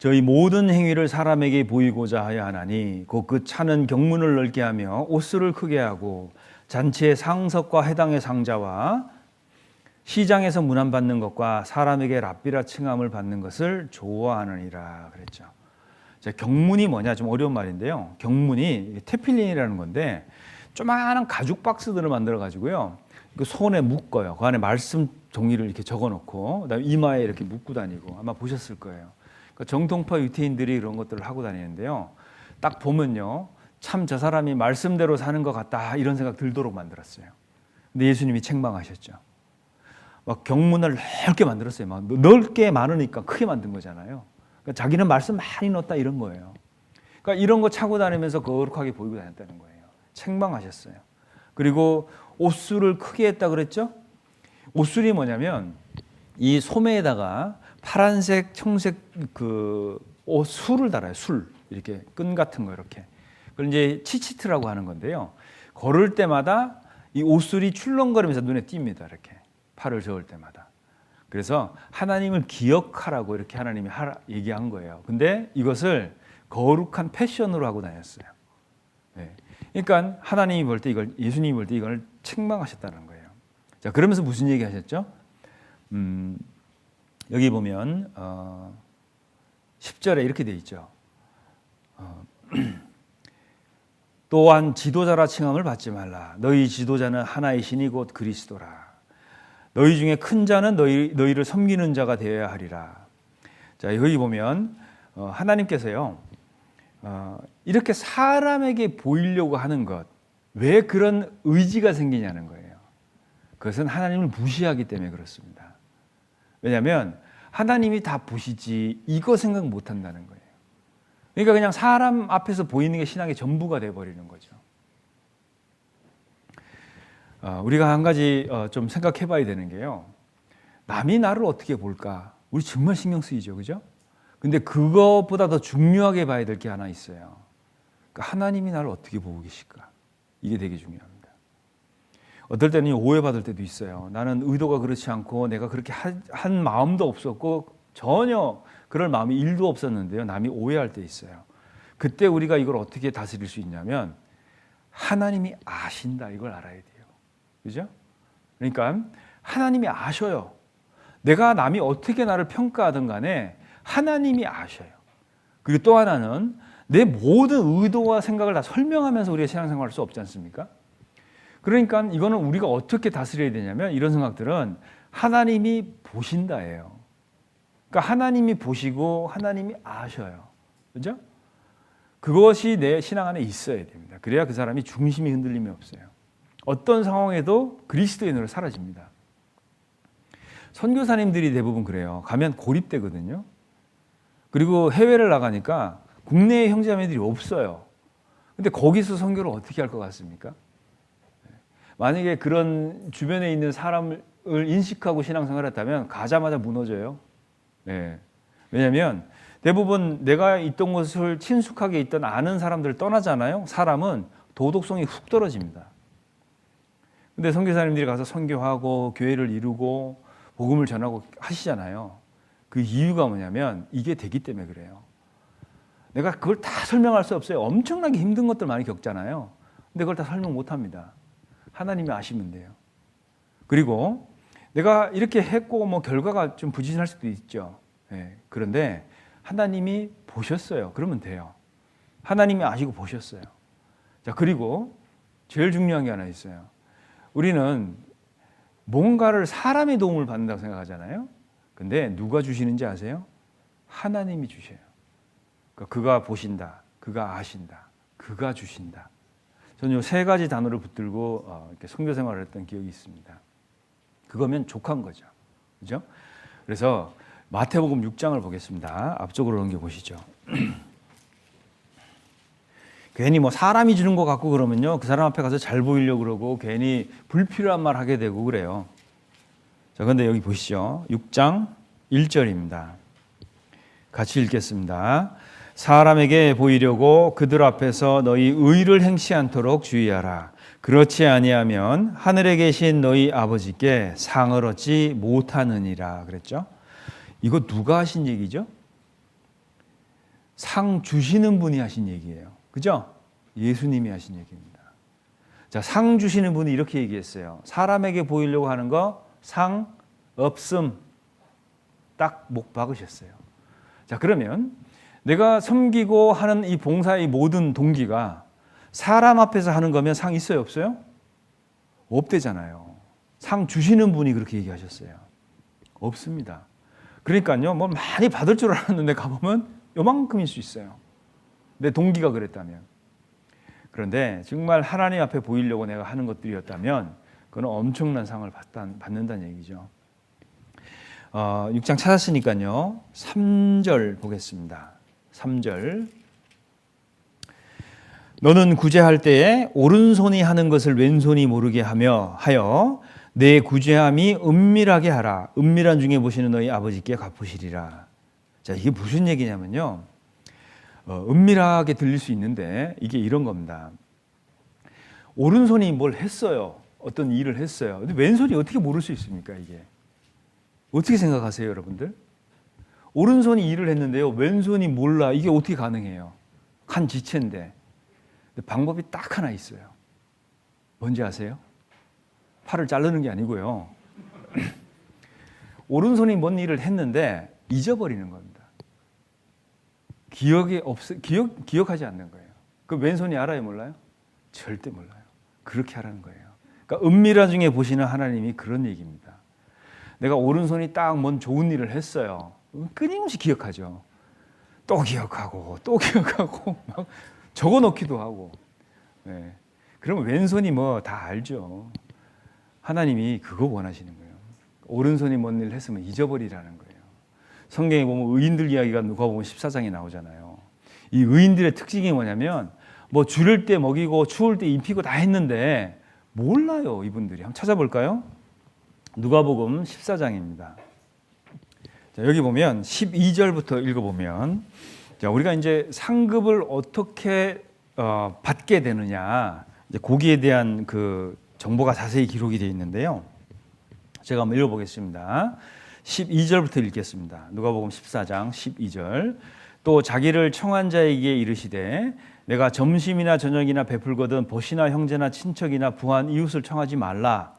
저희 모든 행위를 사람에게 보이고자 하여 하나니 곧 그 차는 경문을 넓게 하며 옷수를 크게 하고 잔치의 상석과 해당의 상자와 시장에서 문안받는 것과 사람에게 랍비라 칭함을 받는 것을 좋아하느니라 그랬죠. 자, 경문이 뭐냐, 좀 어려운 말인데요. 경문이 테필린이라는 건데 조그마한 가죽 박스들을 만들어 가지고요, 그 손에 묶어요. 그 안에 말씀 종이를 이렇게 적어놓고 그다음에 이마에 이렇게 묶고 다니고, 아마 보셨을 거예요. 그러니까 정통파 유태인들이 그런 것들을 하고 다니는데요, 딱 보면요, 참 저 사람이 말씀대로 사는 것 같다 이런 생각 들도록 만들었어요. 근데 예수님이 책망하셨죠. 막 경문을 넓게 만들었어요. 막 넓게 많으니까 크게 만든 거잖아요. 그러니까 자기는 말씀 많이 넣었다 이런 거예요. 그러니까 이런 거 차고 다니면서 거룩하게 보이고 다녔다는 거예요. 책망하셨어요. 그리고 옷술을 크게 했다 그랬죠. 옷술이 뭐냐면 이 소매에다가 파란색, 청색 그 술을 달아요. 술, 이렇게 끈 같은 거 이렇게. 그걸 이제 치치트라고 하는 건데요. 걸을 때마다 이 옷술이 출렁거리면서 눈에 띕니다. 이렇게 팔을 저을 때마다. 그래서 하나님을 기억하라고 이렇게 하나님이 얘기한 거예요. 근데 이것을 거룩한 패션으로 하고 다녔어요. 네. 그러니까 하나님이 볼 때 이걸, 예수님이 볼 때 이걸 책망하셨다는 거예요. 자, 그러면서 무슨 얘기 하셨죠? 여기 보면 10절에 이렇게 돼 있죠. 또한 지도자라 칭함을 받지 말라. 너희 지도자는 하나의 신이 곧 그리스도라. 너희 중에 큰 자는 너희를 섬기는 자가 되어야 하리라. 자, 여기 보면 하나님께서요, 이렇게 사람에게 보이려고 하는 것, 왜 그런 의지가 생기냐는 거예요. 그것은 하나님을 무시하기 때문에 그렇습니다. 왜냐하면 하나님이 다 보시지 이거 생각 못 한다는 거예요. 그러니까 그냥 사람 앞에서 보이는 게 신앙의 전부가 돼버리는 거죠. 우리가 한 가지 좀 생각해 봐야 되는 게요, 남이 나를 어떻게 볼까? 우리 정말 신경 쓰이죠, 그죠? 근데 그것보다 더 중요하게 봐야 될 게 하나 있어요. 그러니까 하나님이 나를 어떻게 보고 계실까? 이게 되게 중요합니다. 어떨 때는 오해받을 때도 있어요. 나는 의도가 그렇지 않고 내가 그렇게 한 마음도 없었고 전혀 그럴 마음이 1도 없었는데요, 남이 오해할 때 있어요. 그때 우리가 이걸 어떻게 다스릴 수 있냐면 하나님이 아신다, 이걸 알아야 돼요. 그죠? 그러니까 하나님이 아셔요. 내가 남이 어떻게 나를 평가하든 간에 하나님이 아셔요. 그리고 또 하나는 내 모든 의도와 생각을 다 설명하면서 우리가 신앙생활을 할 수 없지 않습니까? 그러니까 이거는 우리가 어떻게 다스려야 되냐면, 이런 생각들은 하나님이 보신다예요. 그러니까 하나님이 보시고 하나님이 아셔요. 그죠? 그것이 내 신앙 안에 있어야 됩니다. 그래야 그 사람이 중심이 흔들림이 없어요. 어떤 상황에도 그리스도인으로 사라집니다. 선교사님들이 대부분 그래요. 가면 고립되거든요. 그리고 해외를 나가니까 국내의 형제자매들이 없어요. 근데 거기서 선교를 어떻게 할 것 같습니까? 만약에 그런 주변에 있는 사람을 인식하고 신앙생활을 했다면 가자마자 무너져요. 네. 왜냐하면 대부분 내가 있던 곳을 친숙하게 있던 아는 사람들을 떠나잖아요. 사람은 도덕성이 훅 떨어집니다. 근데 선교사님들이 가서 선교하고 교회를 이루고 복음을 전하고 하시잖아요. 그 이유가 뭐냐면 이게 되기 때문에 그래요. 내가 그걸 다 설명할 수 없어요. 엄청나게 힘든 것들 많이 겪잖아요. 근데 그걸 다 설명 못 합니다. 하나님이 아시면 돼요. 그리고 내가 이렇게 했고 뭐 결과가 좀 부진할 수도 있죠. 네. 그런데 하나님이 보셨어요. 그러면 돼요. 하나님이 아시고 보셨어요. 자, 그리고 제일 중요한 게 하나 있어요. 우리는 뭔가를 사람의 도움을 받는다고 생각하잖아요. 근데 누가 주시는지 아세요? 하나님이 주셔요. 그러니까 그가 보신다, 그가 아신다, 그가 주신다. 저는 이 세 가지 단어를 붙들고 이렇게 선교 생활을 했던 기억이 있습니다. 그거면 족한 거죠. 그죠? 그래서 마태복음 6장을 보겠습니다. 앞쪽으로 넘겨 보시죠. 괜히 뭐 사람이 주는 것 같고 그러면요, 그 사람 앞에 가서 잘 보이려고 그러고 괜히 불필요한 말 하게 되고 그래요. 자, 그런데 여기 보시죠. 6장 1절입니다. 같이 읽겠습니다. 사람에게 보이려고 그들 앞에서 너희 의를 행치 않도록 주의하라. 그렇지 아니하면 하늘에 계신 너희 아버지께 상을 얻지 못하느니라 그랬죠. 이거 누가 하신 얘기죠? 상 주시는 분이 하신 얘기예요. 그죠? 예수님이 하신 얘기입니다. 자, 상 주시는 분이 이렇게 얘기했어요. 사람에게 보이려고 하는 거 상 없음. 딱 목 박으셨어요. 자, 그러면 내가 섬기고 하는 이 봉사의 모든 동기가 사람 앞에서 하는 거면 상 있어요, 없어요? 없대잖아요. 상 주시는 분이 그렇게 얘기하셨어요. 없습니다. 그러니까요, 뭐 많이 받을 줄 알았는데 가보면 요만큼일 수 있어요. 내 동기가 그랬다면. 그런데 정말 하나님 앞에 보이려고 내가 하는 것들이었다면 그건 엄청난 상을 받는다는 얘기죠. 6장 찾았으니까요. 3절 보겠습니다. 3절. 너는 구제할 때에 오른손이 하는 것을 왼손이 모르게 하여 내 구제함이 은밀하게 하라. 은밀한 중에 보시는 너희 아버지께 갚으시리라. 자, 이게 무슨 얘기냐면요. 은밀하게 들릴 수 있는데 이게 이런 겁니다. 오른손이 뭘 했어요. 어떤 일을 했어요. 근데 왼손이 어떻게 모를 수 있습니까, 이게? 어떻게 생각하세요, 여러분들? 오른손이 일을 했는데요. 왼손이 몰라. 이게 어떻게 가능해요? 한 지체인데. 근데 방법이 딱 하나 있어요. 뭔지 아세요? 팔을 자르는 게 아니고요. 오른손이 뭔 일을 했는데 잊어버리는 겁니다. 기억하지 않는 거예요. 그 왼손이 알아요, 몰라요? 절대 몰라요. 그렇게 하라는 거예요. 그러니까 은밀한 중에 보시는 하나님이 그런 얘기입니다. 내가 오른손이 딱 뭔 좋은 일을 했어요. 끊임없이 기억하죠. 또 기억하고 또 기억하고 막 적어놓기도 하고. 네. 그러면 왼손이 뭐 다 알죠. 하나님이 그거 원하시는 거예요. 오른손이 뭔 일을 했으면 잊어버리라는 거예요. 성경에 보면 의인들 이야기가 누가복음 14장에 나오잖아요. 이 의인들의 특징이 뭐냐면 뭐 줄일 때 먹이고 추울 때 입히고 다 했는데 몰라요, 이분들이. 한번 찾아볼까요? 누가복음 14장입니다. 자, 여기 보면 12절부터 읽어보면, 자, 우리가 이제 상급을 어떻게 받게 되느냐, 이제 거기에 대한 그 정보가 자세히 기록이 되어 있는데요. 제가 한번 읽어보겠습니다. 12절부터 읽겠습니다. 누가복음 14장 12절. 또 자기를 청한 자에게 이르시되 내가 점심이나 저녁이나 베풀거든 벗이나 형제나 친척이나 부한 이웃을 청하지 말라.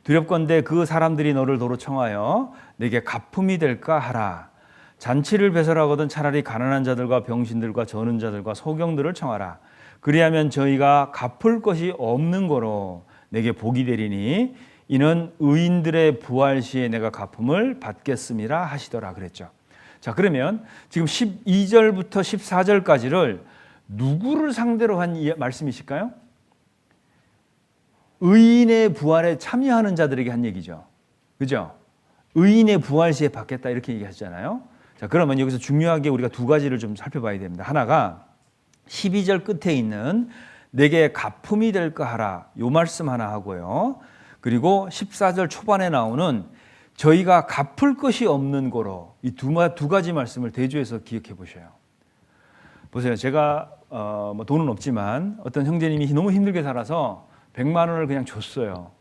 두렵건대 그 사람들이 너를 도로 청하여 내게 갚음이 될까 하라. 잔치를 배설하거든 차라리 가난한 자들과 병신들과 저는 자들과 소경들을 청하라. 그리하면 저희가 갚을 것이 없는 거로 내게 복이 되리니 이는 의인들의 부활 시에 내가 갚음을 받겠음이라 하시더라 그랬죠. 자, 그러면 지금 12절부터 14절까지를 누구를 상대로 한 말씀이실까요? 의인의 부활에 참여하는 자들에게 한 얘기죠. 그죠? 의인의 부활 시에 받겠다 이렇게 얘기하셨잖아요. 자, 그러면 여기서 중요하게 우리가 두 가지를 좀 살펴봐야 됩니다. 하나가 12절 끝에 있는 내게 갚음이 될까 하라. 요 말씀 하나 하고요. 그리고 14절 초반에 나오는 저희가 갚을 것이 없는 거로 이 두 가지 말씀을 대조해서 기억해 보셔요. 보세요. 제가 뭐 돈은 없지만 어떤 형제님이 너무 힘들게 살아서 100만 원을 그냥 줬어요.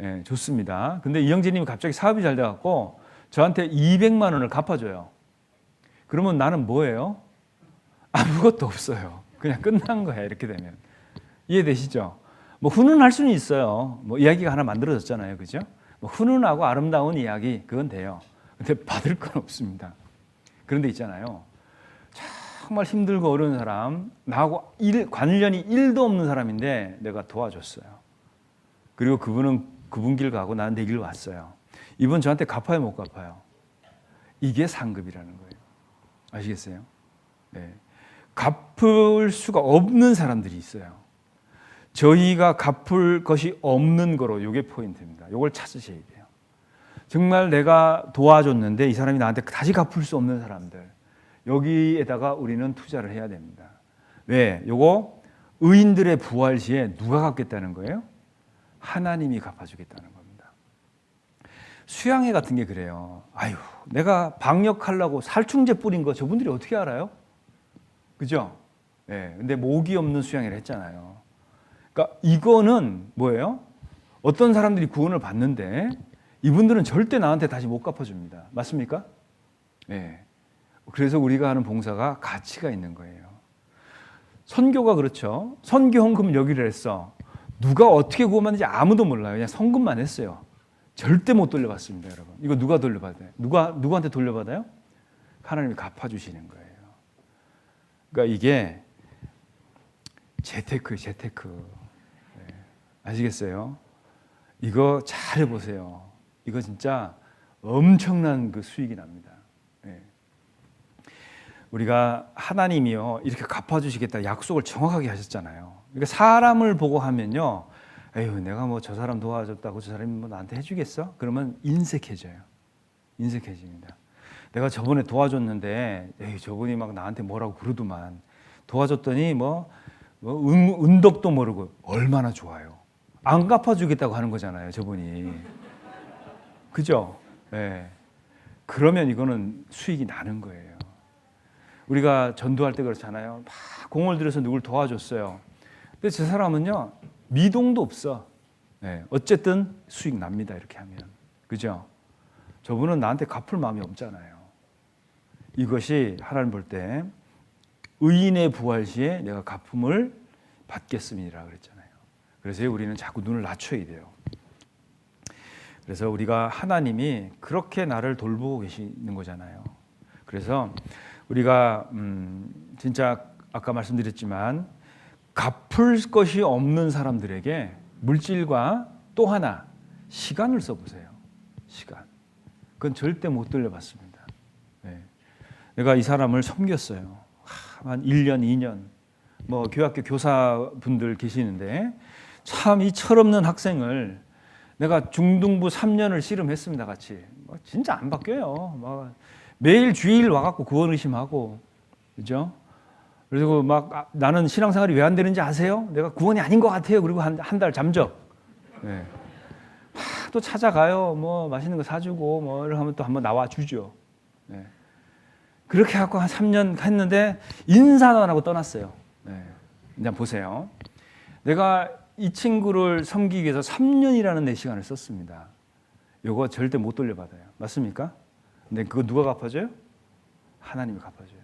예, 줬습니다. 근데 이 형제님이 갑자기 사업이 잘 돼갖고 저한테 200만 원을 갚아줘요. 그러면 나는 뭐예요? 아무것도 없어요. 그냥 끝난 거야, 이렇게 되면. 이해되시죠? 뭐 훈훈할 수는 있어요. 뭐 이야기가 하나 만들어졌잖아요. 그죠? 뭐 훈훈하고 아름다운 이야기, 그건 돼요. 근데 받을 건 없습니다. 그런데 있잖아요. 정말 힘들고 어려운 사람, 나하고 관련이 1도 없는 사람인데 내가 도와줬어요. 그리고 그분은 그분 길 가고 나는 내 길 왔어요. 이분 저한테 갚아요, 못 갚아요? 이게 상급이라는 거예요. 아시겠어요? 네. 갚을 수가 없는 사람들이 있어요. 저희가 갚을 것이 없는 거로, 이게 포인트입니다. 이걸 찾으셔야 돼요. 정말 내가 도와줬는데 이 사람이 나한테 다시 갚을 수 없는 사람들, 여기에다가 우리는 투자를 해야 됩니다. 왜? 요거 의인들의 부활 시에 누가 갚겠다는 거예요? 하나님이 갚아주겠다는 겁니다. 수양회 같은 게 그래요. 아유, 내가 방역하려고 살충제 뿌린 거 저분들이 어떻게 알아요? 그죠? 네, 근데 목이 없는 수양회를 했잖아요. 그러니까 이거는 뭐예요? 어떤 사람들이 구원을 받는데 이분들은 절대 나한테 다시 못 갚아줍니다. 맞습니까? 네. 그래서 우리가 하는 봉사가 가치가 있는 거예요. 선교가 그렇죠. 선교 헌금 여기를 했어. 누가 어떻게 구원받는지 아무도 몰라요. 그냥 헌금만 했어요. 절대 못 돌려받습니다, 여러분. 이거 누가 돌려받아요? 누구한테 돌려받아요? 하나님이 갚아주시는 거예요. 그러니까 이게 재테크. 네. 아시겠어요? 이거 잘 해보세요. 이거 진짜 엄청난 그 수익이 납니다. 네. 우리가 하나님이요 이렇게 갚아주시겠다 약속을 정확하게 하셨잖아요. 그러니까 사람을 보고 하면요, 에휴 내가 뭐 저 사람 도와줬다고 저 사람이 뭐 나한테 해주겠어? 그러면 인색해져요. 인색해집니다. 내가 저번에 도와줬는데 에이 저분이 막 나한테 뭐라고 그러더만 도와줬더니 뭐 은덕도 모르고 얼마나 좋아요. 안 갚아주겠다고 하는 거잖아요, 저분이. 그죠? 네. 그러면 이거는 수익이 나는 거예요. 우리가 전도할 때 그렇잖아요. 막 공을 들여서 누굴 도와줬어요. 근데 저 사람은요 미동도 없어. 네. 어쨌든 수익 납니다. 이렇게 하면. 그죠? 저분은 나한테 갚을 마음이 없잖아요. 이것이 하나님 볼 때 의인의 부활 시에 내가 갚음을 받겠습니다 그랬잖아요. 그래서 우리는 자꾸 눈을 낮춰야 돼요. 그래서 우리가 하나님이 그렇게 나를 돌보고 계시는 거잖아요. 그래서 우리가 진짜 아까 말씀드렸지만 갚을 것이 없는 사람들에게 물질과 또 하나 시간을 써보세요. 시간. 그건 절대 못 돌려받습니다. 네. 내가 이 사람을 섬겼어요. 한 1년, 2년. 뭐 교학교 교사분들 계시는데 참 이 철없는 학생을 내가 중등부 3년을 씨름했습니다. 같이. 진짜 안 바뀌어요. 막 매일 주일 와갖고 구원 의심하고, 그죠? 그리고 막 나는 신앙생활이 왜 안 되는지 아세요? 내가 구원이 아닌 것 같아요. 그리고 한 달 잠적. 네. 또 찾아가요. 뭐 맛있는 거 사주고 뭐 이렇게 하면 또 한번 나와 주죠. 네. 그렇게 하고 한 3년 했는데 인사도 안 하고 떠났어요. 네. 이제 보세요. 내가 이 친구를 섬기기 위해서 3년이라는 내 시간을 썼습니다. 이거 절대 못 돌려받아요. 맞습니까? 근데 그거 누가 갚아줘요? 하나님이 갚아줘요.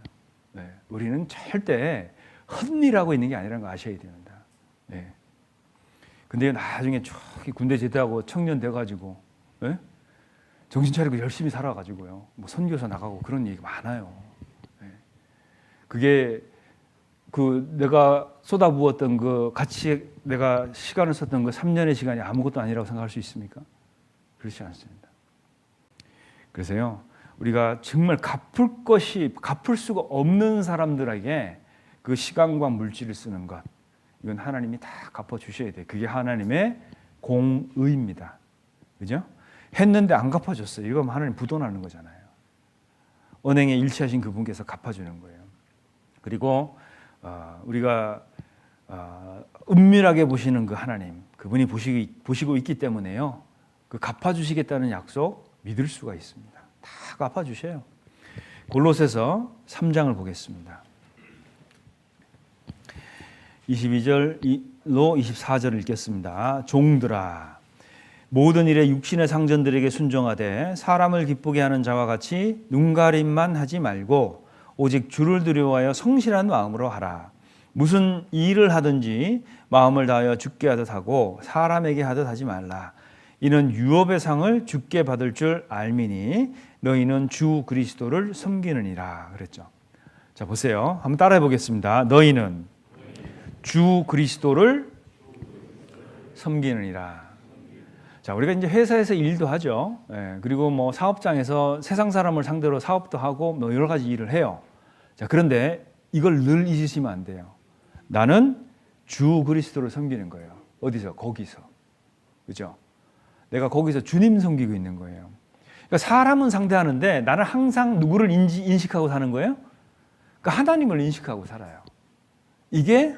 네. 우리는 절대 헛일하고 있는 게 아니라는 거 아셔야 됩니다. 네. 근데 나중에 저기 군대 제대하고 청년 돼가지고 네? 정신 차리고 열심히 살아가지고요. 뭐 선교사 나가고 그런 얘기 많아요. 네. 그게 그 내가 쏟아부었던 그 같이 내가 시간을 썼던 그 3년의 시간이 아무것도 아니라고 생각할 수 있습니까? 그렇지 않습니다. 그래서요, 우리가 정말 갚을 수가 없는 사람들에게 그 시간과 물질을 쓰는 것, 이건 하나님이 다 갚아주셔야 돼요. 그게 하나님의 공의입니다. 그죠? 했는데 안 갚아줬어요. 이거 하나님 부도나는 거잖아요. 은행에 일치하신 그분께서 갚아주는 거예요. 그리고 우리가 은밀하게 보시는 그 하나님, 그분이 보시고 있기 때문에요. 그 갚아주시겠다는 약속 믿을 수가 있습니다. 다 갚아주셔요. 골로새서 3장을 보겠습니다. 22절로 24절을 읽겠습니다. 종들아, 모든 일에 육신의 상전들에게 순종하되 사람을 기쁘게 하는 자와 같이 눈가림만 하지 말고 오직 주를 두려워하여 성실한 마음으로 하라. 무슨 일을 하든지 마음을 다하여 주께 하듯 하고 사람에게 하듯 하지 말라. 이는 유업의 상을 주께 받을 줄 알미니 너희는 주 그리스도를 섬기느니라 그랬죠. 자, 보세요. 한번 따라해 보겠습니다. 너희는 주 그리스도를 섬기느니라. 자, 우리가 이제 회사에서 일도 하죠. 예, 그리고 뭐 사업장에서 세상 사람을 상대로 사업도 하고 뭐 여러 가지 일을 해요. 자, 그런데 이걸 늘 잊으시면 안 돼요. 나는 주 그리스도를 섬기는 거예요. 어디서? 거기서. 그죠? 내가 거기서 주님 섬기고 있는 거예요. 그러니까 사람은 상대하는데 나는 항상 누구를 인식하고 사는 거예요? 그러니까 하나님을 인식하고 살아요. 이게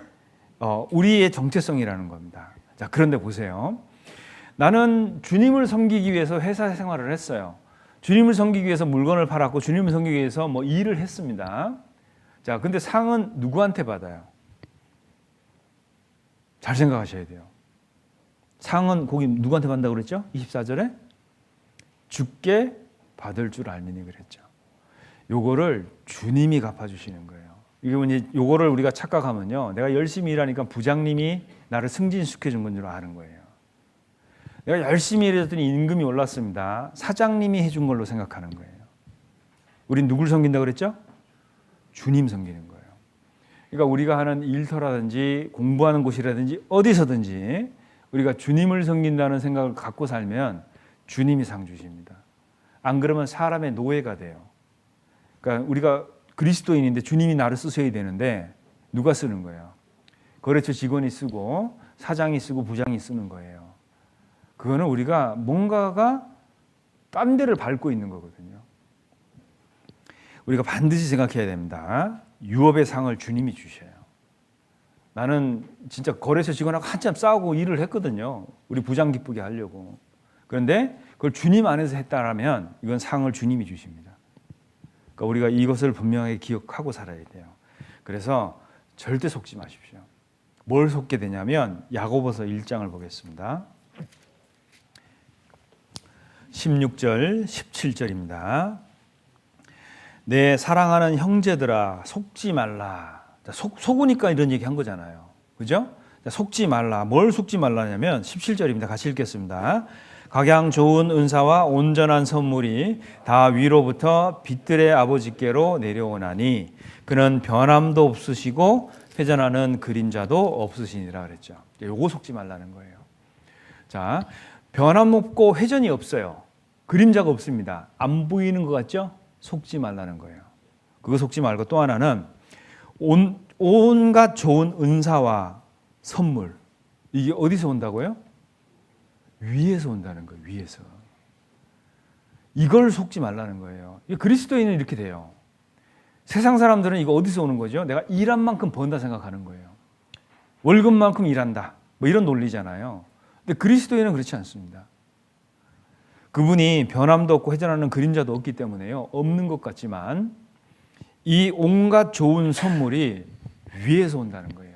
우리의 정체성이라는 겁니다. 자, 그런데 보세요. 나는 주님을 섬기기 위해서 회사 생활을 했어요. 주님을 섬기기 위해서 물건을 팔았고 주님을 섬기기 위해서 뭐 일을 했습니다. 자, 근데 상은 누구한테 받아요? 잘 생각하셔야 돼요. 상은 거기 누구한테 받는다고 그랬죠? 24절에 주께 받을 줄 알미니 그랬죠. 요거를 주님이 갚아주시는 거예요. 이게 뭐지? 요거를 우리가 착각하면요, 내가 열심히 일하니까 부장님이 나를 승진시켜 준 건 줄 아는 거예요. 내가 열심히 일했더니 임금이 올랐습니다. 사장님이 해준 걸로 생각하는 거예요. 우린 누굴 섬긴다고 그랬죠? 주님 섬기는 거예요. 그러니까 우리가 하는 일터라든지 공부하는 곳이라든지 어디서든지 우리가 주님을 섬긴다는 생각을 갖고 살면 주님이 상 주십니다. 안 그러면 사람의 노예가 돼요. 그러니까 우리가 그리스도인인데 주님이 나를 쓰셔야 되는데 누가 쓰는 거예요? 거래처 직원이 쓰고 사장이 쓰고 부장이 쓰는 거예요. 그거는 우리가 뭔가가 딴 데를 밟고 있는 거거든요. 우리가 반드시 생각해야 됩니다. 유업의 상을 주님이 주셔요. 나는 진짜 거래처 직원하고 한참 싸우고 일을 했거든요. 우리 부장 기쁘게 하려고. 그런데 그걸 주님 안에서 했다라면 이건 상을 주님이 주십니다. 그러니까 우리가 이것을 분명하게 기억하고 살아야 돼요. 그래서 절대 속지 마십시오. 뭘 속게 되냐면 야고보서 1장을 보겠습니다. 16절, 17절입니다. 내 사랑하는 형제들아 속지 말라. 속으니까 이런 얘기 한 거잖아요. 그죠? 속지 말라. 뭘 속지 말라냐면 17절입니다. 같이 읽겠습니다. 각양 좋은 은사와 온전한 선물이 다 위로부터 빛들의 아버지께로 내려오나니 그는 변함도 없으시고 회전하는 그림자도 없으시니라 그랬죠. 요거 속지 말라는 거예요. 자, 변함 없고 회전이 없어요. 그림자가 없습니다. 안 보이는 것 같죠? 속지 말라는 거예요. 그거 속지 말고 또 하나는 온갖 좋은 은사와 선물. 이게 어디서 온다고요? 위에서 온다는 거예요. 위에서. 이걸 속지 말라는 거예요. 그리스도인은 이렇게 돼요. 세상 사람들은 이거 어디서 오는 거죠? 내가 일한 만큼 번다 생각하는 거예요. 월급만큼 일한다. 뭐 이런 논리잖아요. 근데 그리스도인은 그렇지 않습니다. 그분이 변함도 없고 회전하는 그림자도 없기 때문에요. 없는 것 같지만 이 온갖 좋은 선물이 위에서 온다는 거예요.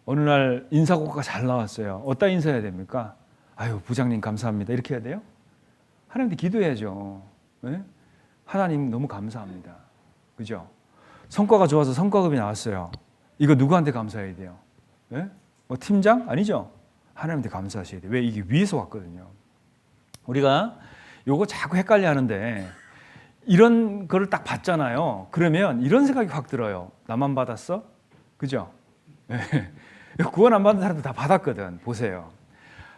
어느 날 인사고가 잘 나왔어요. 어디다 인사해야 됩니까? 아유, 부장님 감사합니다. 이렇게 해야 돼요? 하나님한테 기도해야죠. 네? 하나님 너무 감사합니다. 그죠? 성과가 좋아서 성과급이 나왔어요. 이거 누구한테 감사해야 돼요? 네? 뭐 팀장? 아니죠? 하나님한테 감사하셔야 돼요. 왜? 이게 위에서 왔거든요. 우리가 요거 자꾸 헷갈려 하는데 이런 거를 딱 봤잖아요. 그러면 이런 생각이 확 들어요. 나만 받았어? 그죠? 네. 구원 안 받은 사람들 다 받았거든. 보세요.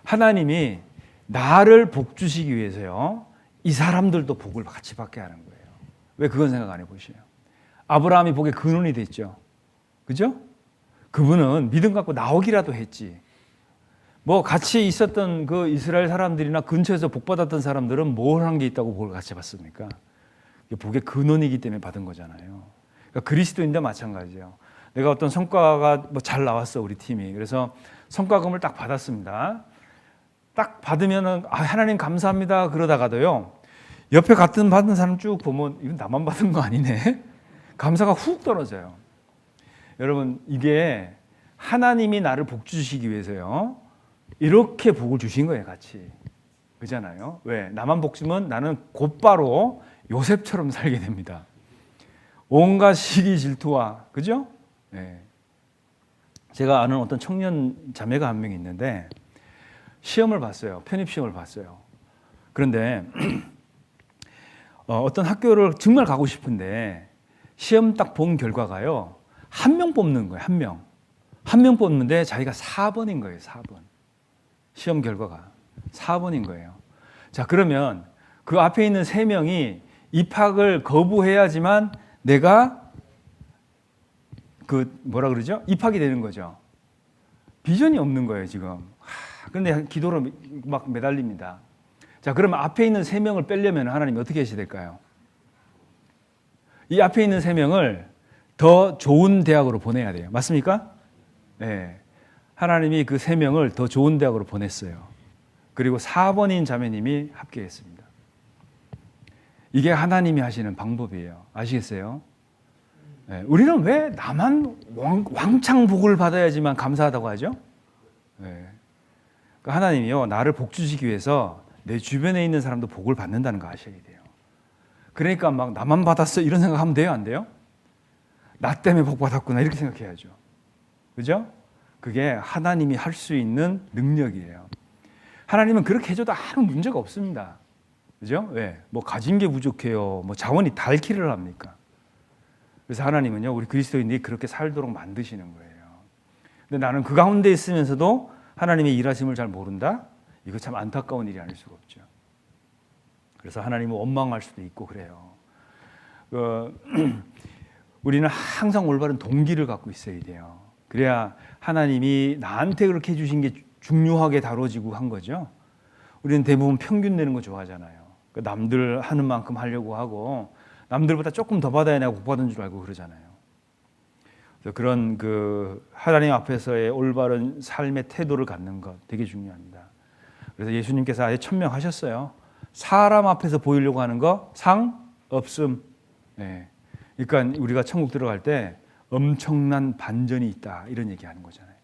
하나님이 나를 복 주시기 위해서요. 이 사람들도 복을 같이 받게 하는 거예요. 왜 그건 생각 안 해보세요? 아브라함이 복의 근원이 됐죠. 그죠? 그분은 믿음 갖고 나오기라도 했지. 뭐 같이 있었던 그 이스라엘 사람들이나 근처에서 복 받았던 사람들은 뭘 한 게 있다고 복을 같이 받습니까? 복의 근원이기 때문에 받은 거잖아요. 그러니까 그리스도인도 마찬가지예요. 내가 어떤 성과가 뭐 잘 나왔어, 우리 팀이. 그래서 성과금을 딱 받았습니다. 딱 받으면은 하나님 감사합니다 그러다가도요. 옆에 같은 받은 사람 쭉 보면 이건 나만 받은 거 아니네. 감사가 훅 떨어져요. 여러분, 이게 하나님이 나를 복 주시기 위해서요. 이렇게 복을 주신 거예요, 같이. 그잖아요. 왜? 나만 복 주면 나는 곧바로 요셉처럼 살게 됩니다. 온갖 시기 질투와, 그죠? 네. 제가 아는 어떤 청년 자매가 한 명 있는데 시험을 봤어요. 편입시험을 봤어요. 그런데 어떤 학교를 정말 가고 싶은데 시험 딱 본 결과가요. 한 명 뽑는 거예요. 한 명. 한 명 뽑는데 자기가 4번인 거예요. 4번. 시험 결과가 4번인 거예요. 자, 그러면 그 앞에 있는 3명이 입학을 거부해야지만 내가 뭐라 그러죠? 입학이 되는 거죠. 비전이 없는 거예요, 지금. 그런데 기도로 막 매달립니다. 자, 그러면 앞에 있는 3명을 빼려면 하나님이 어떻게 하셔야 될까요? 이 앞에 있는 3명을 더 좋은 대학으로 보내야 돼요. 맞습니까? 네. 하나님이 그 3명을 더 좋은 대학으로 보냈어요. 그리고 4번인 자매님이 합격했습니다. 이게 하나님이 하시는 방법이에요. 아시겠어요? 네. 우리는 왜 나만 왕창 복을 받아야지만 감사하다고 하죠? 네. 그러니까 하나님이요, 나를 복 주시기 위해서 내 주변에 있는 사람도 복을 받는다는 거 아셔야 돼요. 그러니까 막 나만 받았어 이런 생각하면 돼요, 안 돼요? 나 때문에 복 받았구나 이렇게 생각해야죠. 그죠? 그게 하나님이 할 수 있는 능력이에요. 하나님은 그렇게 해줘도 아무 문제가 없습니다. 그죠? 왜? 뭐 가진 게 부족해요. 뭐 자원이 닳기를 합니까? 그래서 하나님은요, 우리 그리스도인들이 그렇게 살도록 만드시는 거예요. 근데 나는 그 가운데 있으면서도 하나님의 일하심을 잘 모른다? 이거 참 안타까운 일이 아닐 수가 없죠. 그래서 하나님은 원망할 수도 있고 그래요. 우리는 항상 올바른 동기를 갖고 있어야 돼요. 그래야 하나님이 나한테 그렇게 해주신 게 중요하게 다뤄지고 한 거죠. 우리는 대부분 평균 내는 거 좋아하잖아요. 남들 하는 만큼 하려고 하고 남들보다 조금 더 받아야 내가 복 받은 줄 알고 그러잖아요. 그래서 그런 하나님 앞에서의 올바른 삶의 태도를 갖는 것 되게 중요합니다. 그래서 예수님께서 아예 천명하셨어요. 사람 앞에서 보이려고 하는 거 상 없음. 네. 그러니까 우리가 천국 들어갈 때 엄청난 반전이 있다 이런 얘기하는 거잖아요.